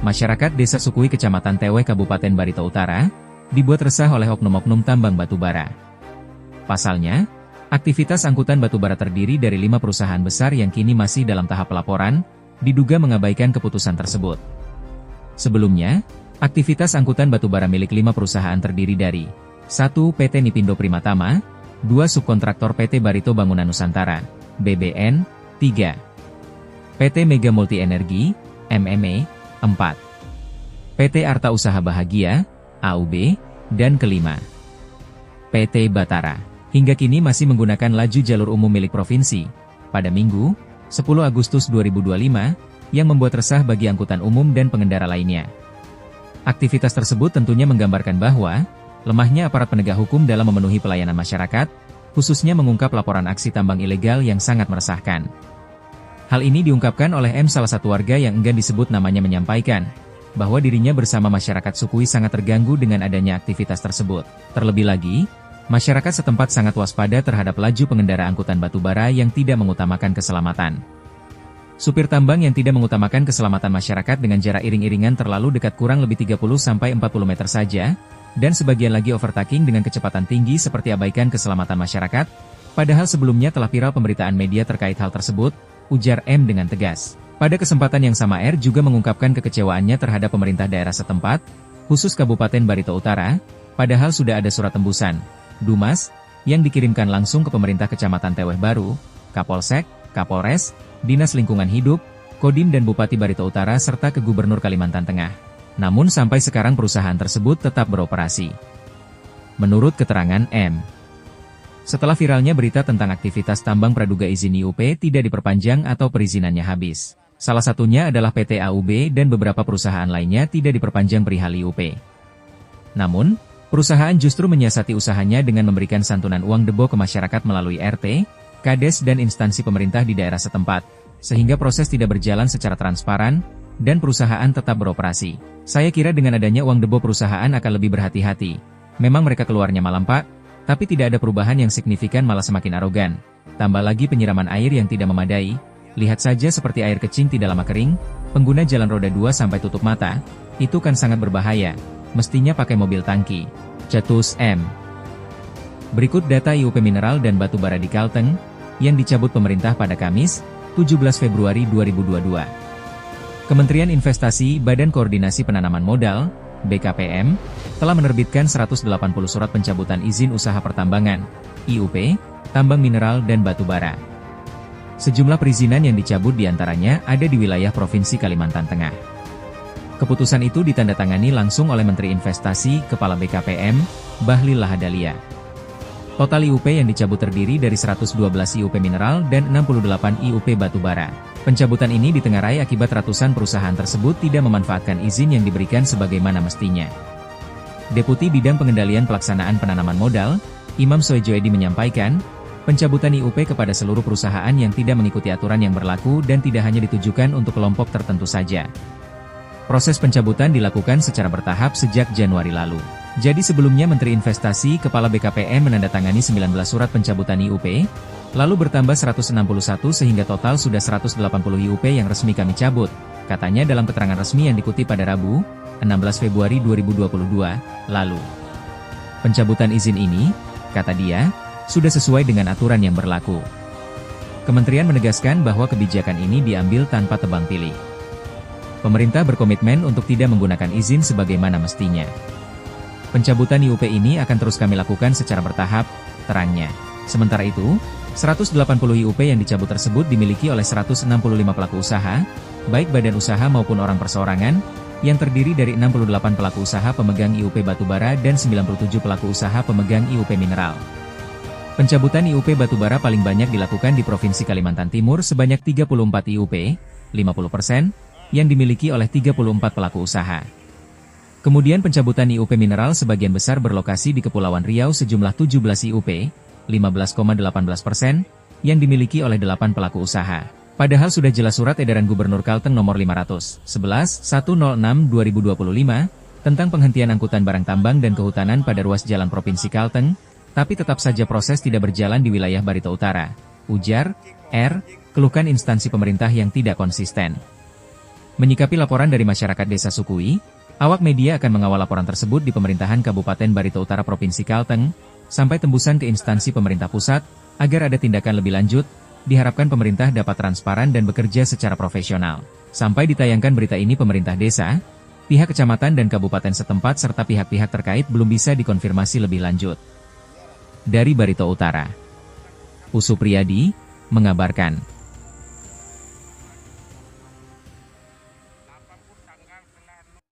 Masyarakat Desa Sukui Kecamatan Teweh Kabupaten Barito Utara, dibuat resah oleh oknum-oknum tambang batubara. Pasalnya, aktivitas angkutan batubara terdiri dari 5 perusahaan besar yang kini masih dalam tahap pelaporan, diduga mengabaikan keputusan tersebut. Sebelumnya, aktivitas angkutan batubara milik 5 perusahaan terdiri dari 1. PT Nipindo Primatama, 2. Subkontraktor PT Barito Bangunan Nusantara, BBN, 3. PT Mega Multi Energi, MME, 4. PT Arta Usaha Bahagia, AUB, dan kelima, PT Batara. Hingga kini masih menggunakan laju jalur umum milik provinsi, pada Minggu, 10 Agustus 2025, yang membuat resah bagi angkutan umum dan pengendara lainnya. Aktivitas tersebut tentunya menggambarkan bahwa, lemahnya aparat penegak hukum dalam memenuhi pelayanan masyarakat, khususnya mengungkap laporan aksi tambang ilegal yang sangat meresahkan. Hal ini diungkapkan oleh M, salah satu warga yang enggan disebut namanya, menyampaikan bahwa dirinya bersama masyarakat Sukui sangat terganggu dengan adanya aktivitas tersebut. Terlebih lagi, masyarakat setempat sangat waspada terhadap laju pengendara angkutan batubara yang tidak mengutamakan keselamatan. Supir tambang yang tidak mengutamakan keselamatan masyarakat dengan jarak iring-iringan terlalu dekat kurang lebih 30-40 meter saja, dan sebagian lagi overtaking dengan kecepatan tinggi seperti abaikan keselamatan masyarakat, padahal sebelumnya telah viral pemberitaan media terkait hal tersebut, ujar M dengan tegas. Pada kesempatan yang sama R juga mengungkapkan kekecewaannya terhadap pemerintah daerah setempat, khusus Kabupaten Barito Utara, padahal sudah ada surat tembusan, Dumas, yang dikirimkan langsung ke pemerintah Kecamatan Teweh Baru, Kapolsek, Kapolres, Dinas Lingkungan Hidup, Kodim dan Bupati Barito Utara serta ke Gubernur Kalimantan Tengah. Namun sampai sekarang perusahaan tersebut tetap beroperasi. Menurut keterangan M, setelah viralnya berita tentang aktivitas tambang praduga izin IUP tidak diperpanjang atau perizinannya habis. Salah satunya adalah PT AUB dan beberapa perusahaan lainnya tidak diperpanjang perihal IUP. Namun, perusahaan justru menyiasati usahanya dengan memberikan santunan uang debo ke masyarakat melalui RT, Kades dan instansi pemerintah di daerah setempat, sehingga proses tidak berjalan secara transparan, dan perusahaan tetap beroperasi. Saya kira dengan adanya uang debo perusahaan akan lebih berhati-hati. Memang mereka keluarnya malam Pak, tapi tidak ada perubahan yang signifikan, malah semakin arogan. Tambah lagi penyiraman air yang tidak memadai, lihat saja seperti air kecing tidak lama kering, pengguna jalan roda 2 sampai tutup mata, itu kan sangat berbahaya, mestinya pakai mobil tangki. Cetus M. Berikut data IUP mineral dan batu bara di Kalteng, yang dicabut pemerintah pada Kamis, 17 Februari 2022. Kementerian Investasi Badan Koordinasi Penanaman Modal, BKPM, telah menerbitkan 180 surat pencabutan izin usaha pertambangan, IUP, tambang mineral dan batu bara. Sejumlah perizinan yang dicabut diantaranya ada di wilayah Provinsi Kalimantan Tengah. Keputusan itu ditandatangani langsung oleh Menteri Investasi, Kepala BKPM, Bahlil Lahadalia. Total IUP yang dicabut terdiri dari 112 IUP mineral dan 68 IUP batu bara. Pencabutan ini ditengarai akibat ratusan perusahaan tersebut tidak memanfaatkan izin yang diberikan sebagaimana mestinya. Deputi Bidang Pengendalian Pelaksanaan Penanaman Modal, Imam Soejoedi menyampaikan, pencabutan IUP kepada seluruh perusahaan yang tidak mengikuti aturan yang berlaku dan tidak hanya ditujukan untuk kelompok tertentu saja. Proses pencabutan dilakukan secara bertahap sejak Januari lalu. Jadi sebelumnya Menteri Investasi Kepala BKPM menandatangani 19 surat pencabutan IUP, lalu bertambah 161 sehingga total sudah 180 IUP yang resmi kami cabut, katanya dalam keterangan resmi yang dikutip pada Rabu, 16 Februari 2022, lalu. Pencabutan izin ini, kata dia, sudah sesuai dengan aturan yang berlaku. Kementerian menegaskan bahwa kebijakan ini diambil tanpa tebang pilih. Pemerintah berkomitmen untuk tidak menggunakan izin sebagaimana mestinya. Pencabutan IUP ini akan terus kami lakukan secara bertahap, terangnya. Sementara itu, 180 IUP yang dicabut tersebut dimiliki oleh 165 pelaku usaha, baik badan usaha maupun orang perseorangan, yang terdiri dari 68 pelaku usaha pemegang IUP batubara dan 97 pelaku usaha pemegang IUP mineral. Pencabutan IUP batubara paling banyak dilakukan di Provinsi Kalimantan Timur sebanyak 34 IUP, 50%, yang dimiliki oleh 34 pelaku usaha. Kemudian pencabutan IUP mineral sebagian besar berlokasi di Kepulauan Riau sejumlah 17 IUP, 15,18%, yang dimiliki oleh 8 pelaku usaha. Padahal sudah jelas surat edaran Gubernur Kalteng nomor 511/106/2025, tentang penghentian angkutan barang tambang dan kehutanan pada ruas jalan Provinsi Kalteng, tapi tetap saja proses tidak berjalan di wilayah Barito Utara. Ujar R, keluhkan instansi pemerintah yang tidak konsisten. Menyikapi laporan dari masyarakat Desa Sukui, awak media akan mengawal laporan tersebut di pemerintahan Kabupaten Barito Utara Provinsi Kalteng, sampai tembusan ke instansi pemerintah pusat, agar ada tindakan lebih lanjut. Diharapkan pemerintah dapat transparan dan bekerja secara profesional. Sampai ditayangkan berita ini pemerintah desa, pihak kecamatan dan kabupaten setempat serta pihak-pihak terkait belum bisa dikonfirmasi lebih lanjut. Dari Barito Utara, Usu Priyadi mengabarkan.